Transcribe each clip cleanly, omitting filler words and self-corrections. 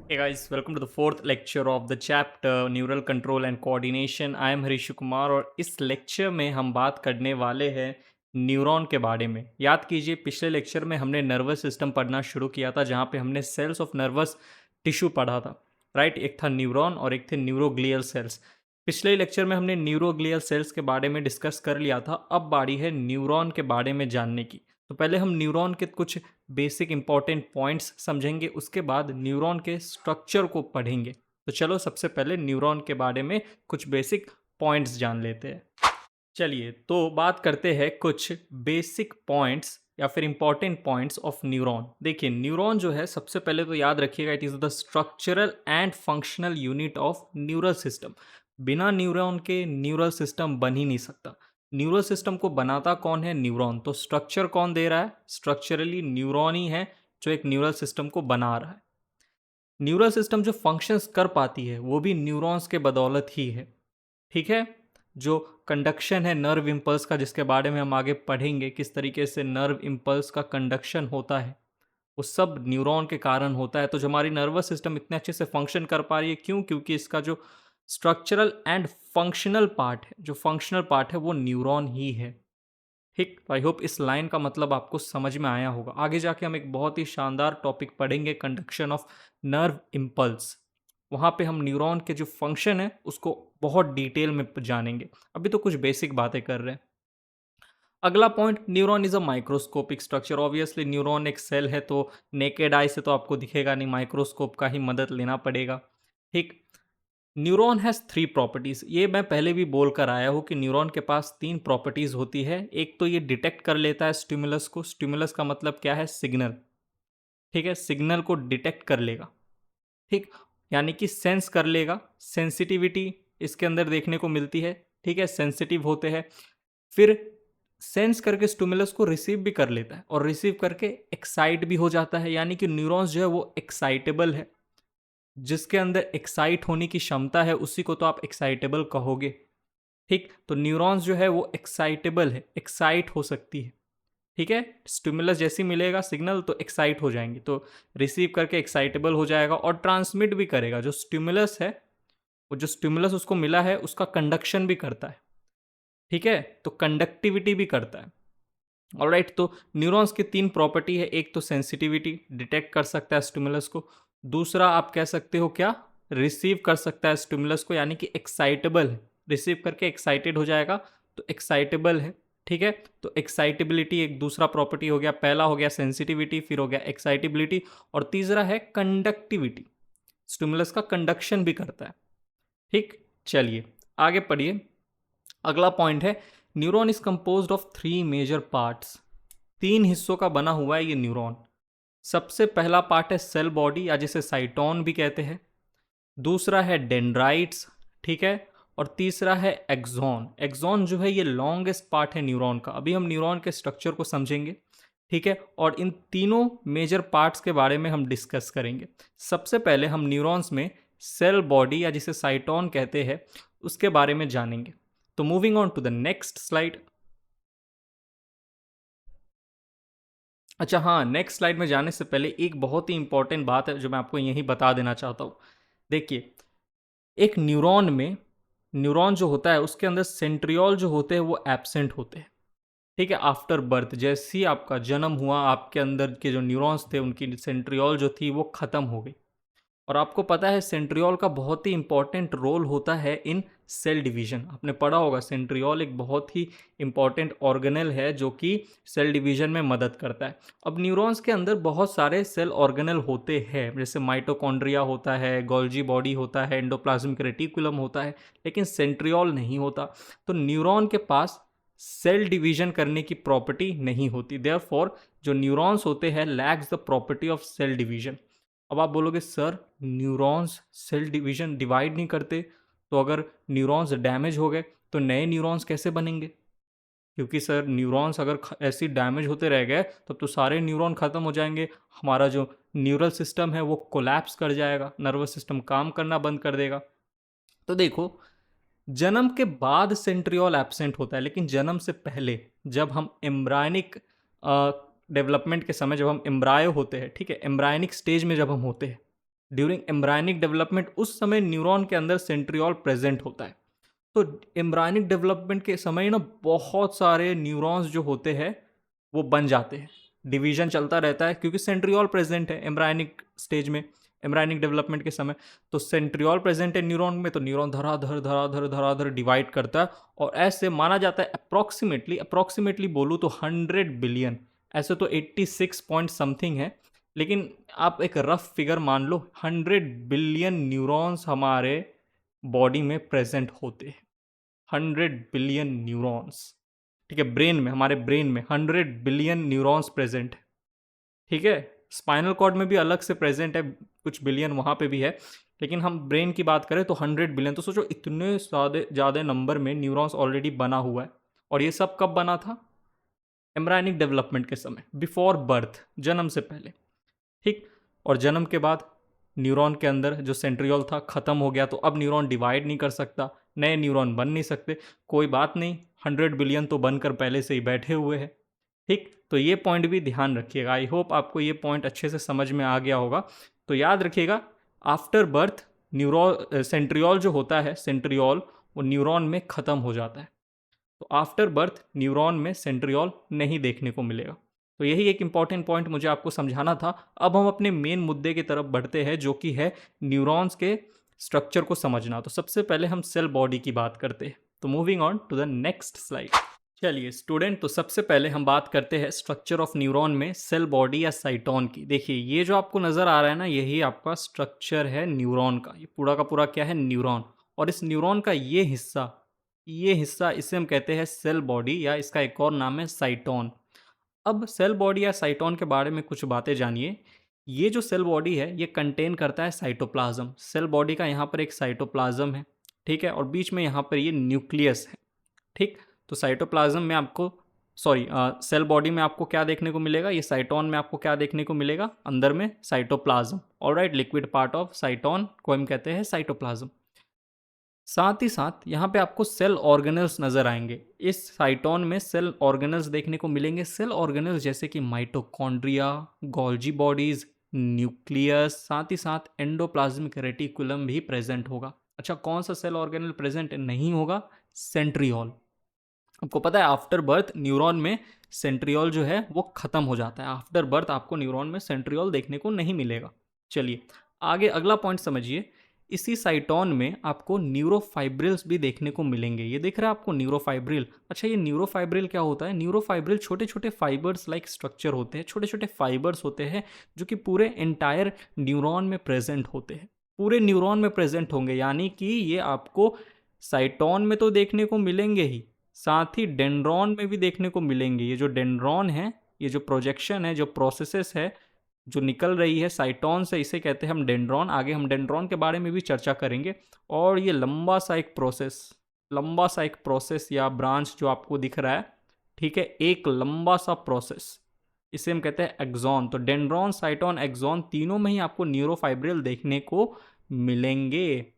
Hey guys, welcome to the fourth lecture of the chapter Neural Control and Coordination. I am Harish Kumar और इस lecture में हम बात करने वाले हैं न्यूरॉन के बारे में। याद कीजिए पिछले लेक्चर में हमने नर्वस सिस्टम पढ़ना शुरू किया था जहाँ पे हमने सेल्स ऑफ नर्वस टिश्यू पढ़ा था। राइट, एक था न्यूरॉन और एक थे न्यूरोग्लियल सेल्स। पिछले लेक्चर में हमने न्यूरोग्लियल सेल्स के बारे में डिस्कस कर लिया था। अब बारी है न्यूरॉन के बारे में जानने की। तो पहले हम न्यूरॉन के कुछ बेसिक इंपॉर्टेंट पॉइंट्स समझेंगे, उसके बाद न्यूरॉन के स्ट्रक्चर को पढ़ेंगे। तो चलो सबसे पहले न्यूरॉन के बारे में कुछ बेसिक पॉइंट्स जान लेते हैं। चलिए तो बात करते हैं कुछ बेसिक पॉइंट्स या फिर इंपॉर्टेंट पॉइंट्स ऑफ न्यूरॉन। देखिए न्यूरॉन जो है सबसे पहले तो याद रखिएगा, it is the structural and functional unit of neural system. बिना न्यूरॉन के न्यूरल सिस्टम बन ही नहीं सकता। न्यूरल सिस्टम को बनाता कौन है? न्यूरॉन। तो स्ट्रक्चर कौन दे रहा है? स्ट्रक्चरली न्यूरॉन ही है जो एक न्यूरल सिस्टम को बना रहा है। न्यूरल सिस्टम जो फंक्शंस कर पाती है वो भी न्यूरॉन्स के बदौलत ही है। ठीक है, जो कंडक्शन है नर्व इम्पल्स का, जिसके बारे में हम आगे पढ़ेंगे किस तरीके से नर्व इम्पल्स का कंडक्शन होता है, वो सब न्यूरॉन के कारण होता है। तो जो हमारी नर्वस सिस्टम इतने अच्छे से फंक्शन कर पा रही है, क्यों? क्योंकि इसका जो स्ट्रक्चरल एंड फंक्शनल पार्ट है, जो फंक्शनल पार्ट है वो न्यूरॉन ही है। ठीक, आई होप इस लाइन का मतलब आपको समझ में आया होगा। आगे जाके हम एक बहुत ही शानदार टॉपिक पढ़ेंगे, कंडक्शन ऑफ नर्व इम्पल्स। वहाँ पे हम न्यूरॉन के जो फंक्शन है उसको बहुत डिटेल में जानेंगे। अभी तो कुछ बेसिक बातें कर रहे हैं। अगला point, neuron is a microscopic structure. Obviously neuron एक सेल है तो नेकेड आई से तो आपको दिखेगा नहीं, माइक्रोस्कोप का ही मदद लेना पड़ेगा। ठीक, न्यूरॉन हैज़ थ्री प्रॉपर्टीज़। ये मैं पहले भी बोल कर आया हूँ कि न्यूरॉन के पास तीन प्रॉपर्टीज़ होती है। एक तो ये डिटेक्ट कर लेता है स्टिमुलस को। स्टिमुलस का मतलब क्या है? सिग्नल। ठीक है, सिग्नल को डिटेक्ट कर लेगा। ठीक, यानी कि सेंस कर लेगा। सेंसिटिविटी इसके अंदर देखने को मिलती है। ठीक है, सेंसिटिव होते हैं। फिर सेंस करके स्टिमुलस को रिसीव भी कर लेता है और रिसीव करके एक्साइट भी हो जाता है। यानी कि न्यूरॉन्स जो है वो एक्साइटेबल है। जिसके अंदर एक्साइट होने की क्षमता है उसी को तो आप एक्साइटेबल कहोगे। ठीक, तो न्यूरॉन्स जो है वो एक्साइटेबल है, एक्साइट हो सकती है। ठीक है, स्टिमुलस जैसी मिलेगा सिग्नल तो एक्साइट हो जाएंगे, तो रिसीव करके एक्साइटेबल हो जाएगा और ट्रांसमिट भी करेगा। जो स्टिमुलस है, वो जो स्टिमुलस उसको मिला है उसका कंडक्शन भी करता है। ठीक है, तो कंडक्टिविटी भी करता है। ऑलराइट, तो न्यूरॉन्स की तीन प्रॉपर्टी है। एक तो सेंसिटिविटी, डिटेक्ट कर सकता है स्टिमुलस को। दूसरा आप कह सकते हो क्या? रिसीव कर सकता है स्टिमुलस को, यानी कि एक्साइटेबल है। रिसीव करके एक्साइटेड हो जाएगा तो एक्साइटेबल है। ठीक है, तो एक्साइटेबिलिटी एक दूसरा प्रॉपर्टी हो गया। पहला हो गया सेंसिटिविटी, फिर हो गया एक्साइटेबिलिटी, और तीसरा है कंडक्टिविटी। स्टिमुलस का कंडक्शन भी करता है। ठीक, चलिए आगे पढ़िए। अगला पॉइंट है, neuron is composed of three major parts. तीन हिस्सों का बना हुआ है ये न्यूरॉन। सबसे पहला पार्ट है सेल बॉडी, या जिसे साइटोन भी कहते हैं। दूसरा है डेंड्राइट्स। ठीक है, और तीसरा है एक्सॉन। एक्सॉन जो है ये लॉन्गेस्ट पार्ट है न्यूरॉन का। अभी हम न्यूरॉन के स्ट्रक्चर को समझेंगे। ठीक है, और इन तीनों मेजर पार्ट्स के बारे में हम डिस्कस करेंगे। सबसे पहले हम न्यूरॉन्स में सेल बॉडी, या जिसे साइटोन कहते हैं, उसके बारे में जानेंगे। तो moving on to the next slide. अच्छा हाँ, नेक्स्ट स्लाइड में जाने से पहले एक बहुत ही इंपॉर्टेंट बात है जो मैं आपको यहीं बता देना चाहता हूँ। देखिए, एक न्यूरॉन में, न्यूरॉन जो होता है उसके अंदर सेंट्रियोल जो होते हैं वो एब्सेंट होते हैं। ठीक है, आफ्टर बर्थ, जैसे ही आपका जन्म हुआ आपके अंदर के जो न्यूरॉन्स थे उनकी सेंट्रियोल जो थी वो ख़त्म हो गई। और आपको पता है सेंट्रियोल का बहुत ही इंपॉर्टेंट रोल होता है इन सेल डिवीजन। आपने पढ़ा होगा सेंट्रियोल एक बहुत ही इंपॉर्टेंट ऑर्गेनेल है जो कि सेल डिवीजन में मदद करता है। अब न्यूरॉन्स के अंदर बहुत सारे सेल ऑर्गेनेल होते हैं, जैसे माइटोकॉन्ड्रिया होता है, गोल्जी बॉडी होता है, एंडोप्लाज्मिक रेटिकुलम होता है, लेकिन सेंट्रियोल नहीं होता। तो न्यूरॉन के पास सेल डिवीजन करने की प्रॉपर्टी नहीं होती। देयरफॉर जो न्यूरॉन्स होते हैं lacks the property of cell division. अब आप बोलोगे sir neurons cell division divide नहीं करते, तो अगर न्यूरॉन्स डैमेज हो गए तो नए न्यूरॉन्स कैसे बनेंगे? क्योंकि सर न्यूरॉन्स अगर ऐसे डैमेज होते रह गए तब तो सारे न्यूरॉन ख़त्म हो जाएंगे, हमारा जो न्यूरल सिस्टम है वो कोलैप्स कर जाएगा, नर्वस सिस्टम काम करना बंद कर देगा। तो देखो, जन्म के बाद सेंट्रियोल एब्सेंट होता है, लेकिन जन्म से पहले जब हम एम्ब्रायनिक डेवलपमेंट के समय, जब हम एम्ब्रायो होते हैं, ठीक है, एम्ब्रायनिक स्टेज में जब हम होते हैं, ड्यूरिंग एम्ब्रायनिक डेवलपमेंट उस समय न्यूरॉन के अंदर सेंट्रियोल प्रेजेंट होता है। तो एम्ब्रायनिक डेवलपमेंट के समय ना बहुत सारे न्यूरॉन्स जो होते हैं वो बन जाते हैं, डिवीजन चलता रहता है क्योंकि सेंट्रियोल प्रेजेंट है एम्ब्रायनिक स्टेज में, एम्ब्रायनिक डेवलपमेंट के समय। तो सेंट्रियोल प्रेजेंट है न्यूरॉन में, तो न्यूरॉन धराधर धराधर धराधर डिवाइड करता है, और ऐसे माना जाता है अप्रोक्सीमेटली, अप्रोक्सीमेटली बोलूँ तो 100 बिलियन, ऐसे तो 86 पॉइंट समथिंग है, लेकिन आप एक रफ फिगर मान लो 100 बिलियन न्यूरॉन्स हमारे बॉडी में प्रेजेंट होते हैं। 100 बिलियन न्यूरॉन्स, ठीक है, ब्रेन में, हमारे ब्रेन में 100 बिलियन न्यूरॉन्स प्रेजेंट है, ठीक है। स्पाइनल कॉर्ड में भी अलग से प्रेजेंट है, कुछ बिलियन वहाँ पे भी है, लेकिन हम ब्रेन की बात करें तो 100 बिलियन। तो सोचो इतने ज़्यादा नंबर में न्यूरॉन्स ऑलरेडी बना हुआ है, और ये सब कब बना था? एम्ब्रायनिक डेवलपमेंट के समय, बिफोर बर्थ, जन्म से पहले, ठीक। और जन्म के बाद न्यूरॉन के अंदर जो सेंट्रियोल था ख़त्म हो गया, तो अब न्यूरॉन डिवाइड नहीं कर सकता, नए न्यूरॉन बन नहीं सकते। कोई बात नहीं, 100 बिलियन तो बनकर पहले से ही बैठे हुए हैं, ठीक। तो ये पॉइंट भी ध्यान रखिएगा। आई होप आपको ये पॉइंट अच्छे से समझ में आ गया होगा। तो याद रखिएगा, आफ्टर बर्थ सेंट्रियोल जो होता है, सेंट्रियोल वो न्यूरॉन में ख़त्म हो जाता है। तो आफ्टर बर्थ न्यूरॉन में सेंट्रियोल नहीं देखने को मिलेगा। तो यही एक इंपॉर्टेंट पॉइंट मुझे आपको समझाना था। अब हम अपने मेन मुद्दे की तरफ बढ़ते हैं, जो कि है न्यूरॉन्स के स्ट्रक्चर को समझना। तो सबसे पहले हम सेल बॉडी की बात करते हैं। तो moving on to the next slide. चलिए स्टूडेंट, तो सबसे पहले हम बात करते हैं स्ट्रक्चर ऑफ न्यूरॉन में सेल बॉडी या साइटोन की। देखिए ये जो आपको नज़र आ रहा है ना, यही आपका स्ट्रक्चर है न्यूरॉन का। ये पूरा का पूरा क्या है? न्यूरॉन। और इस न्यूरॉन का ये हिस्सा इसे हम कहते हैं सेल बॉडी, या इसका एक और नाम है साइटोन। अब सेल बॉडी या साइटोन के बारे में कुछ बातें जानिए। ये जो सेल बॉडी है ये कंटेन करता है साइटोप्लाज्म। सेल बॉडी का यहाँ पर एक साइटोप्लाज्म है, ठीक है, और बीच में यहाँ पर ये न्यूक्लियस है, ठीक। तो साइटोप्लाज्म में आपको सेल बॉडी में आपको क्या देखने को मिलेगा? ये साइटोन में आपको क्या देखने को मिलेगा? अंदर में cytoplasm. Alright, liquid part of साइटोन को हम कहते हैं साइटोप्लाज्म। साथ ही साथ यहाँ पे आपको सेल ऑर्गेनल्स नजर आएंगे। इस साइटोन में सेल ऑर्गेनल्स देखने को मिलेंगे। सेल ऑर्गेनल्स जैसे कि माइटोकॉन्ड्रिया, गोल्जी बॉडीज, न्यूक्लियस, साथ ही साथ एंडोप्लाज्मिक रेटिकुलम भी प्रेजेंट होगा। अच्छा, कौन सा सेल ऑर्गेनल प्रेजेंट नहीं होगा? सेंट्रियोल। आपको पता है आफ्टर बर्थ न्यूरॉन में सेंट्रियोल जो है वो खत्म हो जाता है। आफ्टर बर्थ आपको न्यूरॉन में सेंट्रियोल देखने को नहीं मिलेगा। चलिए आगे अगला पॉइंट समझिए। इसी साइटोन में आपको न्यूरोफाइब्रिल्स भी देखने को मिलेंगे। ये दिख रहा है आपको न्यूरोफाइब्रिल? अच्छा, ये न्यूरोफाइब्रिल क्या होता है? न्यूरोफाइब्रिल छोटे छोटे फाइबर्स लाइक स्ट्रक्चर होते हैं, छोटे छोटे फाइबर्स होते हैं जो कि पूरे एंटायर न्यूरॉन में प्रेजेंट होते हैं, पूरे न्यूरॉन में प्रेजेंट होंगे। यानी कि ये आपको साइटोन में तो देखने को मिलेंगे ही, साथ ही डेंड्रॉन में भी देखने को मिलेंगे। ये जो डेंड्रॉन है, ये जो प्रोजेक्शन है, जो प्रोसेसेस है जो निकल रही है साइटोन से, इसे कहते हैं हम डेंड्रॉन। आगे हम डेंड्रॉन के बारे में भी चर्चा करेंगे। और ये लंबा सा एक प्रोसेस या ब्रांच जो आपको दिख रहा है, ठीक है, एक लंबा सा प्रोसेस, इसे हम कहते हैं एक्सॉन। तो डेंड्रॉन, साइटोन, एक्सॉन तीनों में ही आपको न्यूरोफाइब्रिल देखने को मिलेंगे,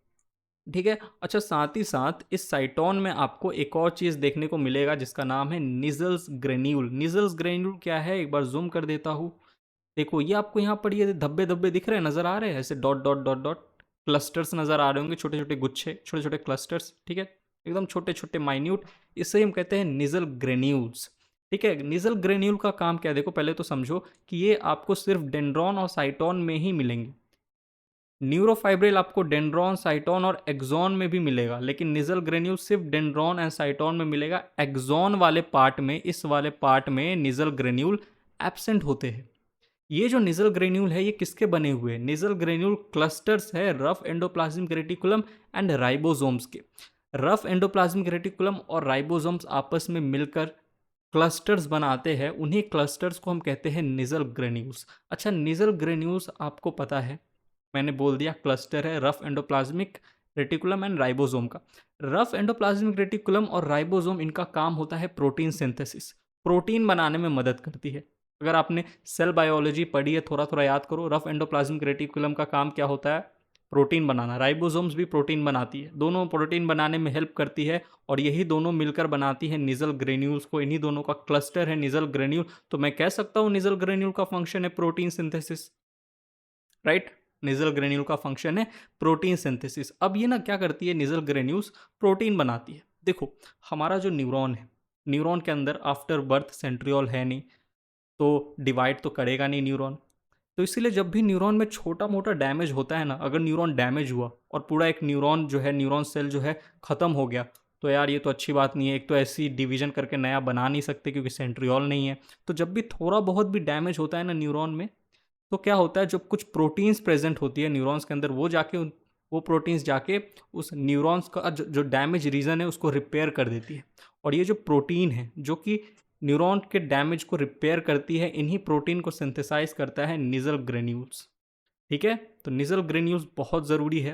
ठीक है। अच्छा, साथ ही साथ इस साइटोन में आपको एक और चीज़ देखने को मिलेगा जिसका नाम है निजल्स ग्रेन्यूल। निजल्स ग्रेन्यूल क्या है? एक बार जूम कर देता हूँ। देखो ये आपको यहाँ पर ये धब्बे धब्बे दिख रहे हैं, नज़र आ रहे हैं, ऐसे dot dot dot dot clusters नज़र आ रहे होंगे, छोटे छोटे गुच्छे, छोटे छोटे क्लस्टर्स, ठीक है, एकदम छोटे छोटे माइन्यूट। इसे हम कहते हैं निजल ग्रेन्यूल्स, ठीक है। निजल ग्रेन्यूल का काम क्या है? देखो पहले तो समझो कि ये आपको सिर्फ डेंड्रॉन और साइटोन में ही मिलेंगे। न्यूरोफाइब्रिल आपको डेंड्रॉन, साइटोन और एक्सॉन में भी मिलेगा, लेकिन निजल ग्रेन्यूल सिर्फ डेंड्रॉन एंड साइटोन में मिलेगा। एक्सॉन वाले पार्ट में, इस वाले पार्ट में निजल ग्रेन्यूल एब्सेंट होते हैं। ये जो निजल ग्रेन्यूल है ये किसके बने हुए हैं? निजल ग्रेन्यूल क्लस्टर्स है rough endoplasmic reticulum and ribosomes के। रफ एंडोप्लाज्मिक रेटिकुलम और राइबोसोम्स आपस में मिलकर क्लस्टर्स बनाते हैं। उन्हीं क्लस्टर्स को हम कहते हैं निजल ग्रेन्यूल्स। अच्छा, निजल ग्रेन्यूल्स आपको पता है, मैंने बोल दिया क्लस्टर है rough endoplasmic reticulum and ribosome का। रफ एंडोप्लाज्मिक रेटिकुलम और राइबोसोम, इनका काम होता है प्रोटीन सिंथेसिस, प्रोटीन बनाने में मदद करती है। अगर आपने सेल बायोलॉजी पढ़ी है, थोड़ा थोड़ा याद करो। रफ एंडोप्लाज्मिक रेटिकुलम का काम क्या होता है? प्रोटीन बनाना। राइबोसोम्स भी प्रोटीन बनाती है, दोनों प्रोटीन बनाने में हेल्प करती है, और यही दोनों मिलकर बनाती है निजल ग्रेन्यूल्स को। इन्हीं दोनों का क्लस्टर है निजल ग्रेन्यूल। तो मैं कह सकता हूँ निजल ग्रेन्यूल का फंक्शन है protein synthesis, right. Nasal granule का फंक्शन है प्रोटीन सिंथेसिस। अब ये ना क्या करती है, नेजल ग्रेन्यूल्स प्रोटीन बनाती है। देखो हमारा जो न्यूरॉन है, न्यूरॉन के अंदर आफ्टर बर्थ सेंट्रियोल है नहीं, तो डिवाइड तो करेगा नहीं न्यूरॉन। तो इसीलिए जब भी न्यूरॉन में छोटा मोटा डैमेज होता है ना, अगर न्यूरॉन डैमेज हुआ और पूरा एक न्यूरॉन जो है, न्यूरॉन सेल जो है ख़त्म हो गया, तो यार ये तो अच्छी बात नहीं है। एक तो ऐसी डिवीजन करके नया बना नहीं सकते क्योंकि सेंट्रियोल नहीं है। तो जब भी थोड़ा बहुत भी डैमेज होता है ना न्यूरॉन में, तो क्या होता है, जब कुछ प्रोटीन्स प्रेजेंट होती है न्यूरॉन्स के अंदर, वो प्रोटीन्स जाके उस न्यूरॉन्स का जो डैमेज रीजन है उसको रिपेयर कर देती है। और ये जो प्रोटीन है जो कि न्यूरॉन के डैमेज को रिपेयर करती है, इन्हीं प्रोटीन को सिंथेसाइज करता है निजल ग्रेन्यूल्स। ठीक है, तो निजल ग्रेन्यूल्स बहुत ज़रूरी है।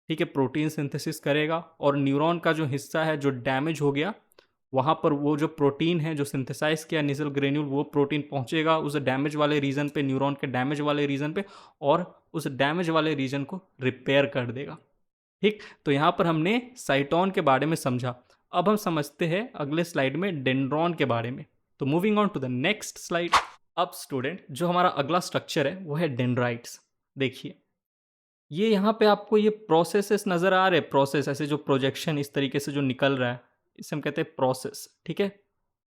ठीक है, प्रोटीन सिंथेसिस करेगा और न्यूरॉन का जो हिस्सा है जो डैमेज हो गया, वहाँ पर वो जो प्रोटीन है जो सिंथेसाइज किया निजल ग्रेन्यूल, वो प्रोटीन पहुँचेगा उस डैमेज वाले रीजन पे, न्यूरॉन के डैमेज वाले रीजन पे, और उस डैमेज वाले रीजन को रिपेयर कर देगा। ठीक, तो यहाँ पर हमने साइटोन के बारे में समझा। अब हम समझते हैं अगले स्लाइड में डेंड्रॉन के बारे में। तो moving on to the next slide. अब स्टूडेंट जो हमारा अगला स्ट्रक्चर है वो है डेंड्राइट्स। देखिए ये यहाँ पे आपको ये प्रोसेसेस नज़र आ रहे हैं, प्रोसेस ऐसे जो प्रोजेक्शन इस तरीके से जो निकल रहा है, इसे हम कहते हैं प्रोसेस। ठीक है,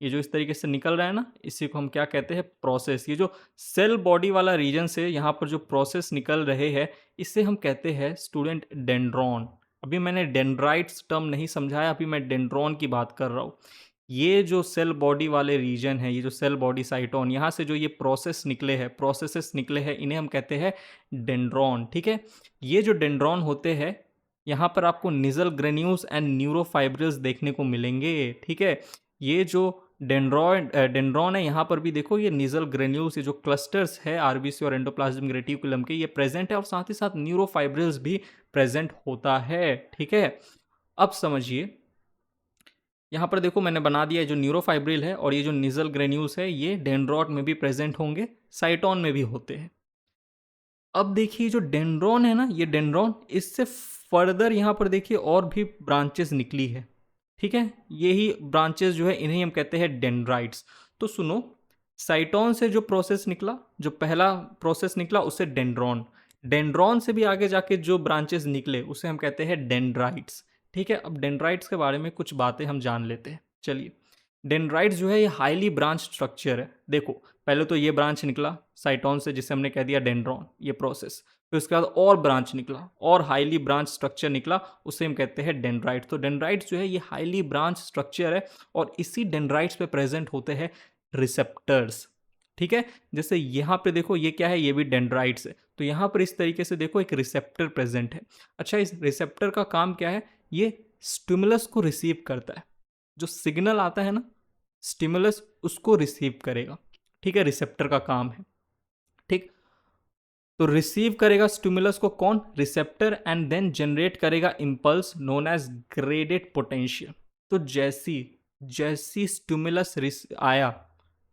ये जो इस तरीके से निकल रहा है ना, इसी को हम क्या कहते हैं, प्रोसेस। ये जो सेल बॉडी वाला रीजन से यहाँ पर जो प्रोसेस निकल रहे हैं, इसे हम कहते हैं स्टूडेंट डेंड्रॉन। अभी मैंने डेंड्राइट्स टर्म नहीं समझाया, अभी मैं डेंड्रॉन की बात कर रहा हूँ। ये जो सेल बॉडी वाले रीजन है, ये जो सेल बॉडी साइटोन, यहाँ से जो ये प्रोसेस निकले हैं, प्रोसेसेस निकले हैं, इन्हें हम कहते हैं डेंड्रॉन। ठीक है, ये जो डेंड्रॉन होते हैं, यहाँ पर आपको निजल ग्रेन्यूल्स एंड न्यूरोफाइब्रिल्स देखने को मिलेंगे। ठीक है, ये जो डेंड्रॉन है, यहाँ पर भी देखो ये निजल ग्रेन्यूल्स, ये जो क्लस्टर्स है आरबीसी और एंडोप्लाज्मिक रेटिकुलम के, ये प्रेजेंट है और साथ ही साथ न्यूरोफाइब्रिल्स भी प्रेजेंट होता है। ठीक है, अब समझिए यहाँ पर देखो मैंने बना दिया है जो न्यूरोफाइब्रिल है और ये जो निजल ग्रेन्यूल्स है, ये डेंड्रॉन में भी प्रेजेंट होंगे, साइटोन में भी होते हैं। अब देखिए जो डेंड्रॉन है ना, ये डेंड्रॉन, इससे फर्दर यहाँ पर देखिए और भी ब्रांचेस निकली है। ठीक है, यही ब्रांचेस जो है इन्हें हम कहते हैं डेंड्राइट्स। तो सुनो, साइटोन से जो प्रोसेस निकला, जो पहला प्रोसेस निकला, उससे डेंड्रॉन, डेंड्रॉन से भी आगे जाके जो ब्रांचेस निकले उसे हम कहते हैं डेंड्राइट्स। ठीक है, अब डेंड्राइट्स के बारे में कुछ बातें हम जान लेते हैं। चलिए, डेंड्राइट्स जो है ये हाईली ब्रांच स्ट्रक्चर है। देखो पहले तो ये ब्रांच निकला साइटोन से, जिसे हमने कह दिया डेंड्रॉन, ये प्रोसेस, फिर उसके बाद और ब्रांच निकला और हाईली ब्रांच स्ट्रक्चर निकला, उसे हम कहते हैं डेंड्राइट। तो डेंड्राइट्स जो है ये हाईली ब्रांच स्ट्रक्चर है और इसी डेंड्राइट्स पे प्रेजेंट होते हैं रिसेप्टर्स। ठीक है, जैसे यहाँ पे देखो ये क्या है, ये भी डेंड्राइट्स है, तो यहाँ पर इस तरीके से देखो एक रिसेप्टर प्रेजेंट है। अच्छा, इस रिसेप्टर का काम क्या है, ये स्टिमुलस को रिसीव करता है, जो सिग्नल आता है ना स्टिमुलस, उसको रिसीव करेगा। ठीक है, रिसेप्टर का काम है। ठीक, तो रिसीव करेगा स्टिमुलस को कौन, रिसेप्टर, एंड देन जनरेट करेगा impulse known as graded potential. तो जैसी जैसी स्टिमुलस आया,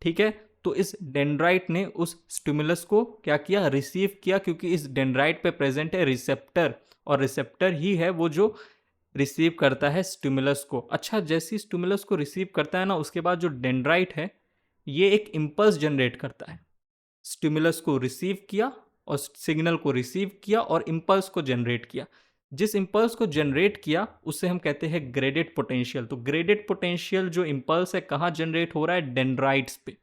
ठीक है, तो इस डेंड्राइट ने उस स्टिमुलस को क्या किया, रिसीव किया, क्योंकि इस डेंड्राइट पे प्रेजेंट है रिसेप्टर, और रिसेप्टर ही है वो जो रिसीव करता है स्टिमुलस को। अच्छा, जैसी स्टिमुलस को रिसीव करता है ना, उसके बाद जो डेंड्राइट है ये एक इम्पल्स जनरेट करता है। स्टिमुलस को रिसीव किया और सिग्नल को रिसीव किया और इम्पल्स को जनरेट किया। जिस इम्पल्स को जनरेट किया उसे हम कहते हैं ग्रेडेड पोटेंशियल। तो ग्रेडेड पोटेंशियल जो इम्पल्स है कहाँ जनरेट हो रहा है, डेंड्राइट्स पे,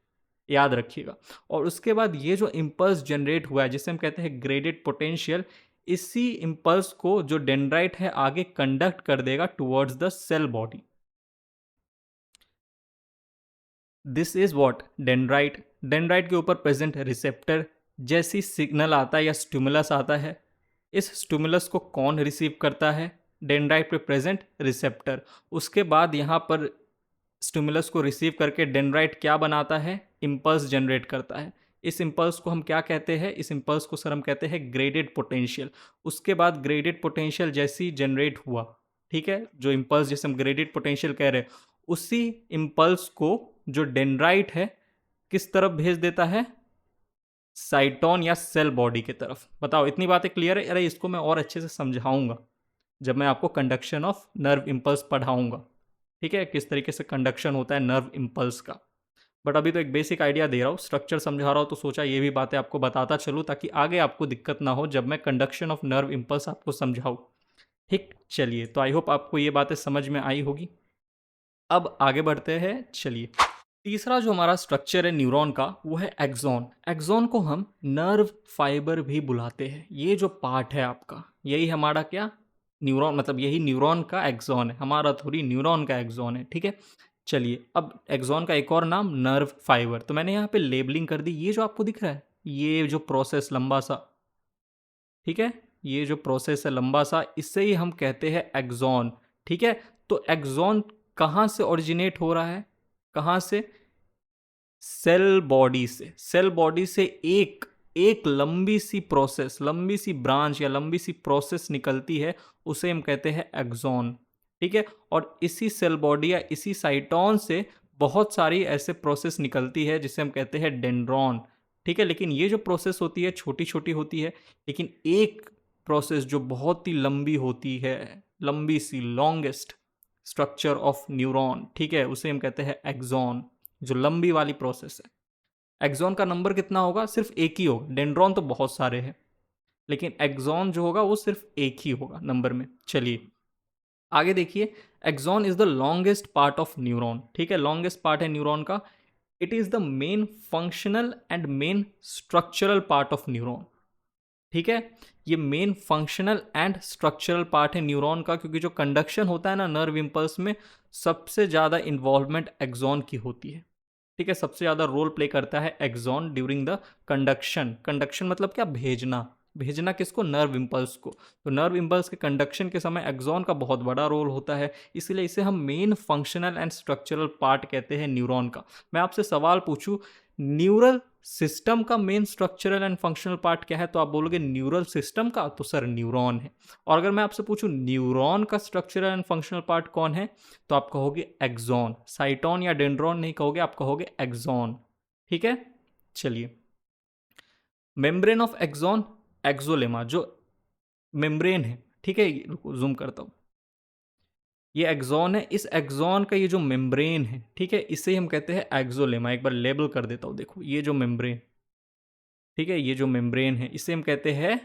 याद रखिएगा। और उसके बाद ये जो इम्पल्स जनरेट हुआ है जिसे हम कहते हैं ग्रेडेड पोटेंशियल, इसी इम्पल्स को जो डेंड्राइट है आगे कंडक्ट कर देगा towards the cell body. This is what, dendrite. Dendrite के ऊपर प्रेजेंट रिसेप्टर, जैसी सिग्नल आता है या स्टिमुलस आता है, इस स्टिमुलस को कौन रिसीव करता है, डेंड्राइट पे प्रेजेंट रिसेप्टर। उसके बाद यहाँ पर स्टिमुलस को रिसीव करके डेंड्राइट क्या बनाता है, इम्पल्स जनरेट करता है। इस इम्पल्स को हम क्या कहते हैं, इस इम्पल्स को सर हम कहते हैं ग्रेडेड पोटेंशियल। उसके बाद ग्रेडेड पोटेंशियल जैसी जनरेट हुआ, ठीक है, जो इम्पल्स जैसे हम ग्रेडेड पोटेंशियल कह रहे हैं, उसी इम्पल्स को जो डेंड्राइट है किस तरफ भेज देता है, साइटोन या सेल बॉडी की तरफ। बताओ, इतनी बातें क्लियर है? अरे इसको मैं और अच्छे से समझाऊंगा जब मैं आपको कंडक्शन ऑफ नर्व इम्पल्स पढ़ाऊंगा। ठीक है, किस तरीके से कंडक्शन होता है नर्व इम्पल्स का। बट अभी तो एक बेसिक आइडिया दे रहा हूँ, स्ट्रक्चर समझा रहा हूँ, तो सोचा ये भी बातें आपको बताता चलूँ ताकि आगे आपको दिक्कत ना हो जब मैं कंडक्शन ऑफ नर्व इम्पल्स आपको समझाऊँ। ठीक, चलिए, तो आई होप आपको ये बातें समझ में आई होगी। अब आगे बढ़ते हैं, चलिए। तीसरा जो हमारा स्ट्रक्चर है न्यूरॉन का, वो है एक्सॉन। एक्सॉन को हम नर्व फाइबर भी बुलाते हैं। ये जो पार्ट है आपका, यही हमारा क्या, न्यूरॉन, मतलब यही न्यूरॉन का एक्सॉन है, हमारा थोड़ी न्यूरॉन का एक्सॉन है, ठीक है। चलिए, अब एक्सॉन का एक और नाम नर्व फाइबर, तो मैंने यहाँ पे लेबलिंग कर दी। ये जो आपको दिख रहा है, ये जो प्रोसेस लंबा सा, ठीक है, ये जो प्रोसेस है लंबा सा, इससे ही हम कहते हैं एक्सॉन, ठीक है। तो एक्सॉन कहाँ से ओरिजिनेट हो रहा है, कहाँ से, सेल बॉडी से। सेल बॉडी से एक एक लंबी सी प्रोसेस, लंबी सी ब्रांच या लंबी सी प्रोसेस निकलती है, उसे हम कहते हैं एक्सॉन, ठीक है। और इसी सेल बॉडी या इसी साइटोन से बहुत सारी ऐसे प्रोसेस निकलती है जिसे हम कहते हैं डेंड्रॉन, ठीक है। लेकिन ये जो प्रोसेस होती है छोटी छोटी होती है, लेकिन एक प्रोसेस जो बहुत ही लंबी होती है, लंबी सी, लॉन्गेस्ट स्ट्रक्चर ऑफ न्यूरॉन, ठीक है, उसे हम कहते हैं एक्सॉन, जो लंबी वाली प्रोसेस है। एक्सॉन का नंबर कितना होगा, सिर्फ एक ही होगा। डेंड्रॉन तो बहुत सारे हैं, लेकिन एक्सॉन जो होगा वो सिर्फ एक ही होगा नंबर में। चलिए आगे देखिए, axon is the longest part of neuron, ठीक है, लॉन्गेस्ट पार्ट है न्यूरॉन का। It is the main functional and main structural part of neuron, ठीक है। ये main functional and structural part है न्यूरॉन का, क्योंकि जो कंडक्शन होता है ना नर्व इम्पल्स में, सबसे ज़्यादा इन्वॉल्वमेंट एक्सॉन की होती है, ठीक है। सबसे ज़्यादा रोल प्ले करता है axon during the conduction. Conduction मतलब क्या, भेजना, भेजना किसको, नर्व इम्पल्स को। तो नर्व इम्पल्स के कंडक्शन के समय एक्सॉन का बहुत बड़ा रोल होता है, इसलिए इसे हम main functional and structural part कहते हैं न्यूरॉन का। मैं आपसे सवाल पूछूं, न्यूरल सिस्टम का main structural and functional part क्या है, तो आप बोलोगे न्यूरल सिस्टम का, तो सर न्यूरॉन है। और अगर मैं आपसे पूछूं न्यूरॉन का स्ट्रक्चरल एंड फंक्शनल पार्ट कौन है, तो आप कहोगे एक्सॉन। साइटोन या डेंड्रॉन नहीं कहोगे, आप कहोगे एक्सॉन, ठीक है। चलिए, मेम्ब्रेन ऑफ एक्सॉन, एक्सोलेमा, जो मेम्ब्रेन है, ठीक है, रुको जूम करता हूं, ये एक्सॉन है। इस एक्सॉन का ये जो मेम्ब्रेन है, ठीक है, इसे हम कहते हैं एक्सोलेमा। एक बार लेबल कर देता हूं, देखो ये जो मेम्ब्रेन, ठीक है, ये जो मेम्ब्रेन है इसे हम कहते हैं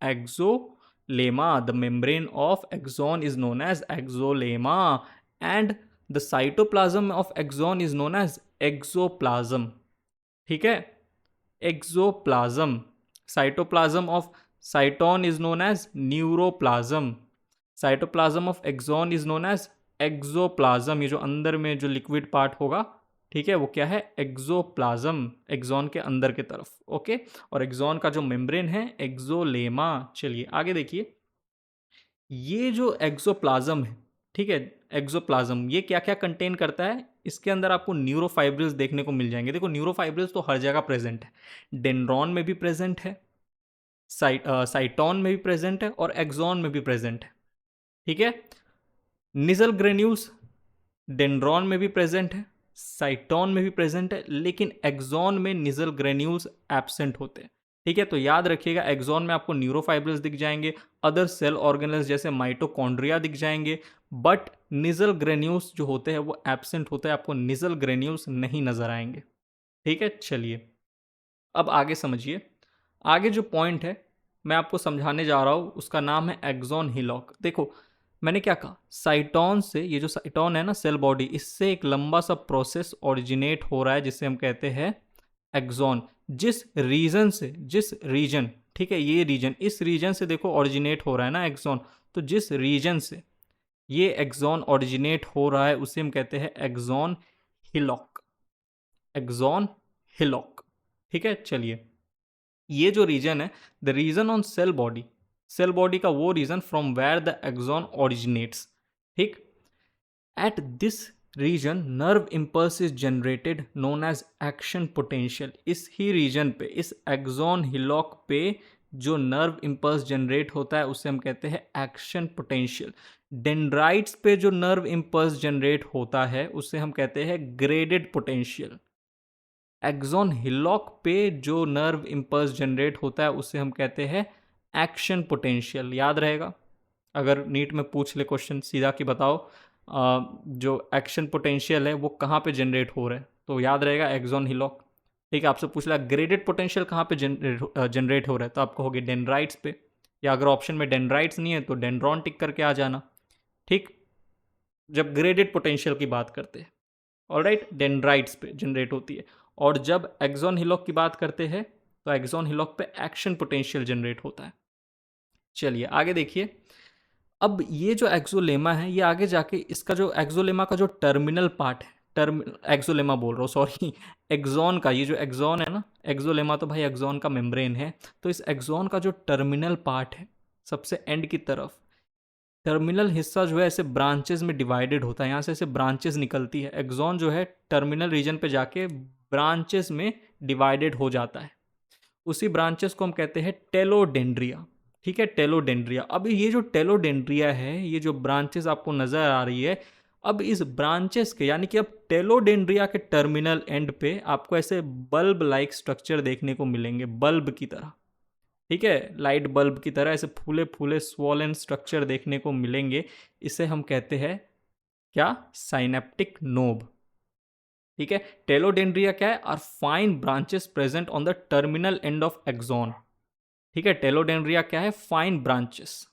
axolemma. The membrane of axon is known as axolemma and the cytoplasm of axon is known as axoplasm, ठीक है, axoplasm. Cytoplasm of cyton is known as neuroplasm. Cytoplasm of axon is known as axoplasm. ये जो अंदर में जो liquid part होगा, ठीक है, वो क्या है, एक्सोप्लाज्म, एक्सॉन के अंदर के तरफ, ओके। और एक्सॉन का जो मेम्ब्रेन है एक्सोलेमा। चलिए आगे देखिए, ये जो एक्सोप्लाज्म है, ठीक है, एक्सोप्लाज्म ये क्या क्या कंटेन करता है, इसके अंदर आपको न्यूरोफाइब्रिल्स देखने को मिल जाएंगे। देखो न्यूरोफाइब्रिल्स तो हर जगह प्रेजेंट है, डेंड्रॉन में भी प्रेजेंट है, साइटोन में भी प्रेजेंट है, और एक्सॉन में भी प्रेजेंट है, ठीक है। निजल ग्रेन्यूल्स डेंड्रॉन में भी प्रेजेंट है, साइटोन में भी प्रेजेंट है, लेकिन एक्सॉन में निजल ग्रेन्यूल्स एब्सेंट होते हैं, ठीक है। तो याद रखिएगा, एक्सॉन में आपको न्यूरोफाइब्रिल्स दिख जाएंगे, अदर सेल ऑर्गेनल्स जैसे माइटोकॉन्ड्रिया दिख जाएंगे, बट निजल ग्रेन्यूल्स जो होते हैं वो एब्सेंट होते हैं, आपको निजल ग्रेन्यूल्स नहीं नजर आएंगे, ठीक है। चलिए अब आगे समझिए, आगे जो पॉइंट है मैं आपको समझाने जा रहा हूं, उसका नाम है एक्सॉन हिलॉक। देखो मैंने क्या कहा, साइटोन से, ये जो साइटोन है ना सेल बॉडी, इससे एक लंबा सा प्रोसेस ओरिजिनेट हो रहा है जिसे हम कहते हैं एक्सॉन। जिस रीजन से, जिस रीजन, ठीक है, ये रीजन, इस रीजन से देखो ओरिजिनेट हो रहा है ना एक्सॉन, तो जिस रीजन से ये एक्सॉन ओरिजिनेट हो रहा है उसे हम कहते हैं एक्सॉन हिलॉक, एक्सॉन हिलॉक, ठीक है। चलिए, ये जो रीजन है, the region on cell body, cell body का वो region from where the axon originates, ठीक। At this region nerve impulse is generated known as action potential. इस ही रीजन पे, इस एक्सॉन हिलॉक पे जो नर्व इम्पल्स जनरेट होता है उसे हम कहते हैं एक्शन पोटेंशियल। डेंड्राइट्स पे जो नर्व इम्पल्स जनरेट होता है उसे हम कहते हैं ग्रेडेड पोटेंशियल। एक्सॉन हिलॉक पे जो नर्व इम्पल्स जनरेट होता है उसे हम कहते हैं एक्शन पोटेंशियल। याद रहेगा, अगर नीट में पूछ ले क्वेश्चन सीधा कि बताओ जो एक्शन पोटेंशियल है वो कहाँ पे जनरेट हो रहा है, तो याद रहेगा एक्सॉन हिलॉक। ठीक है, आपसे पूछ लिया ग्रेडेड पोटेंशियल कहाँ पे जनरेट हो रहा है, तो आप कहोगे डेंड्राइट्स पे, या अगर ऑप्शन में डेंड्राइट्स नहीं है तो डेंड्रॉन टिक करके आ जाना। ठीक, जब ग्रेडेड पोटेंशियल की बात करते हैं, ऑलराइट, डेंड्राइट्स पे जनरेट होती है। और जब एक्सॉन हिलॉक की बात करते हैं तो एक्सॉन हिलॉक पे एक्शन पोटेंशियल जनरेट होता है। चलिए आगे देखिए। अब ये जो एक्सोलेमा है, ये आगे जाके इसका जो एक्सोलेमा का जो टर्मिनल पार्ट है, एक्सोलेमा बोल रहा हूँ सॉरी, एक्सॉन का, ये जो एक्सॉन है ना, एक्सोलेमा तो भाई एक्सॉन का मेम्ब्रेन है, तो इस एक्सॉन का जो टर्मिनल पार्ट है सबसे एंड की तरफ, टर्मिनल हिस्सा जो है ऐसे ब्रांचेस में डिवाइडेड होता है, यहाँ से ऐसे ब्रांचेस निकलती है, एक्सॉन जो है टर्मिनल रीजन पे जाके ब्रांचेस में डिवाइडेड हो जाता है, उसी ब्रांचेस को हम कहते हैं टेलोडेंड्रिया। ठीक है, टेलोडेंड्रिया। अब ये जो टेलोडेंड्रिया है, ये जो ब्रांचेस आपको नजर आ रही है, अब इस ब्रांचेस के, यानी कि अब टेलोडेंड्रिया के टर्मिनल एंड पे आपको ऐसे बल्ब लाइक स्ट्रक्चर देखने को मिलेंगे, बल्ब की तरह। ठीक है, लाइट बल्ब की तरह ऐसे फूले फूले स्वॉलन स्ट्रक्चर देखने को मिलेंगे। इसे हम कहते हैं क्या, साइनेप्टिक नोब। ठीक है, टेलोडेंड्रिया क्या है, are fine branches present on the terminal end of axon. ठीक है, टेलोडेंड्रिया क्या है, fine branches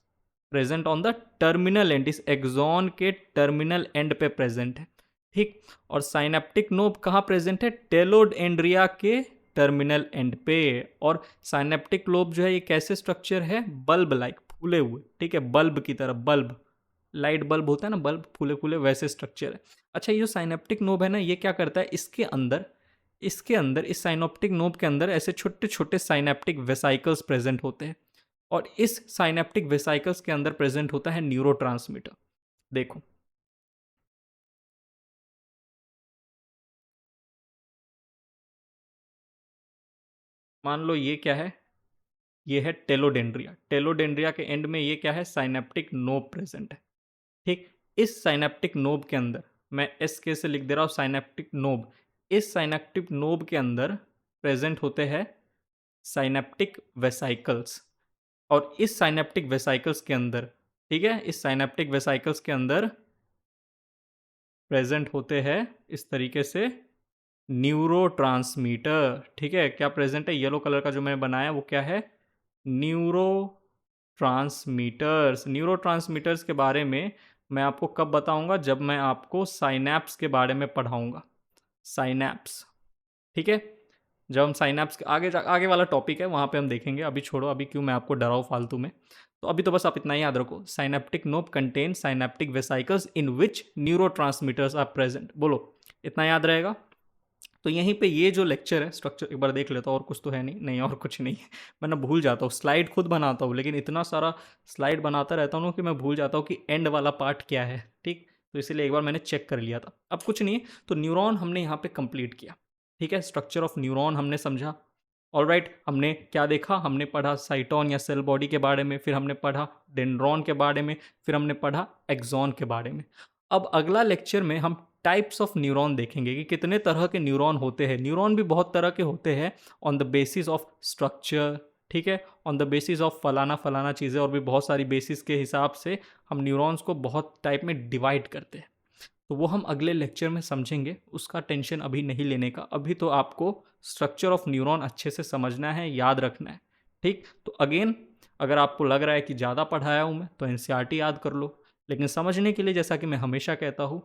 present on the terminal end, इस एक्सॉन के टर्मिनल एंड पे प्रेजेंट है। ठीक, और साइनेप्टिक नोब कहाँ प्रेजेंट है, टेलोडेंड्रिया के टर्मिनल एंड पे। और साइनेप्टिक लोब जो है ये कैसे स्ट्रक्चर है, बल्ब लाइक, फूले हुए। ठीक है, बल्ब की तरह, बल्ब, लाइट बल्ब होता है ना, बल्ब फूले फूले, वैसे स्ट्रक्चर है। अच्छा, ये जो साइनेप्टिक नोब है ना, ये क्या करता है, इसके अंदर इस साइनेप्टिक नोब के अंदर ऐसे छोटे छोटे साइनेप्टिक वेसाइकल्स प्रेजेंट होते हैं, और इस साइनेप्टिक वेसाइकल्स के अंदर प्रेजेंट होता है न्यूरोट्रांसमीटर। देखो, मान लो ये क्या है, ये है टेलोडेंड्रिया। टेलोडेंड्रिया के एंड में ये क्या है, साइनेप्टिक नोब प्रेजेंट है। ठीक, इस साइनेप्टिक नोब के अंदर, मैं एस के से लिख दे रहा हूँ साइनेप्टिक नोब, इस साइनेप्टिक नोब के अंदर प्रेजेंट होते हैं साइनेप्टिक वेसाइकल्स, और इस साइनेप्टिक वेसाइकल्स के अंदर, ठीक है, इस साइनेप्टिक वेसाइकल्स के अंदर प्रेजेंट होते हैं इस तरीके से न्यूरोट्रांसमीटर। ठीक है, क्या प्रेजेंट है, येलो कलर का जो मैंने बनाया वो क्या है, न्यूरो ट्रांसमीटर्स। न्यूरोट्रांसमीटर्स के बारे में मैं आपको कब बताऊंगा, जब मैं आपको साइनैप्स के बारे में पढ़ाऊंगा, साइनैप्स। ठीक है, जब हम साइनैप्स के आगे वाला टॉपिक है वहाँ पे हम देखेंगे, अभी छोड़ो, अभी क्यों मैं आपको डराऊँ फालतू में। तो अभी तो बस आप इतना ही याद रखो, synaptic knob contain synaptic vesicles in which neurotransmitters are present. बोलो, इतना याद रहेगा। तो यहीं पे ये जो लेक्चर है, स्ट्रक्चर एक बार देख लेता हूँ, और कुछ तो है नहीं, नहीं और कुछ नहीं है, मैं ना भूल जाता हूँ, स्लाइड खुद बनाता हूँ लेकिन इतना सारा स्लाइड बनाता रहता हूँ कि मैं भूल जाता हूँ कि एंड वाला पार्ट क्या है। ठीक, तो इसलिए एक बार मैंने चेक कर लिया था, अब कुछ नहीं है। तो न्यूरॉन हमने यहाँ पे कंप्लीट किया। ठीक है, स्ट्रक्चर ऑफ न्यूरॉन हमने समझा। ऑलराइट, हमने क्या देखा, हमने पढ़ा साइटोन या सेल बॉडी के बारे में, फिर हमने पढ़ा डेंड्रॉन के बारे में, फिर हमने पढ़ा एक्सॉन के बारे में। अब अगला लेक्चर में हम टाइप्स ऑफ न्यूरॉन देखेंगे कि कितने तरह के न्यूरॉन होते हैं। न्यूरॉन भी बहुत तरह के होते हैं on the basis of structure. ठीक है, ऑन द बेसिस ऑफ फलाना फलाना चीज़ें, और भी बहुत सारी बेसिस के हिसाब से हम न्यूरॉन्स को बहुत टाइप में डिवाइड करते हैं। तो वो हम अगले लेक्चर में समझेंगे, उसका टेंशन अभी नहीं लेने का। अभी तो आपको स्ट्रक्चर ऑफ न्यूरॉन अच्छे से समझना है, याद रखना है। ठीक, तो अगेन, अगर आपको लग रहा है कि ज़्यादा पढ़ाया हूँ मैं, तो एनसीईआरटी याद कर लो, लेकिन समझने के लिए, जैसा कि मैं हमेशा कहता हूँ,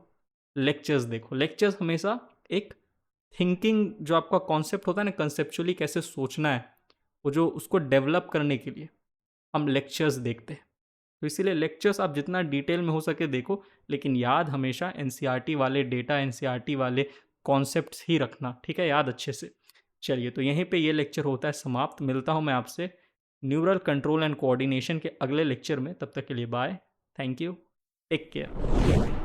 लेक्चर्स देखो। लेक्चर्स हमेशा एक थिंकिंग, जो आपका कॉन्सेप्ट होता है ना, कंसेप्चुअली कैसे सोचना है, वो जो उसको डेवलप करने के लिए हम लेक्चर्स देखते हैं। तो इसीलिए लेक्चर्स आप जितना डिटेल में हो सके देखो, लेकिन याद हमेशा एनसीईआरटी वाले डेटा, एनसीईआरटी वाले कॉन्सेप्ट्स ही रखना। ठीक है, याद अच्छे से। चलिए, तो यहीं पे ये लेक्चर होता है समाप्त। मिलता हूँ मैं आपसे न्यूरल कंट्रोल एंड कोऑर्डिनेशन के अगले लेक्चर में। तब तक के लिए bye, thank you, take care.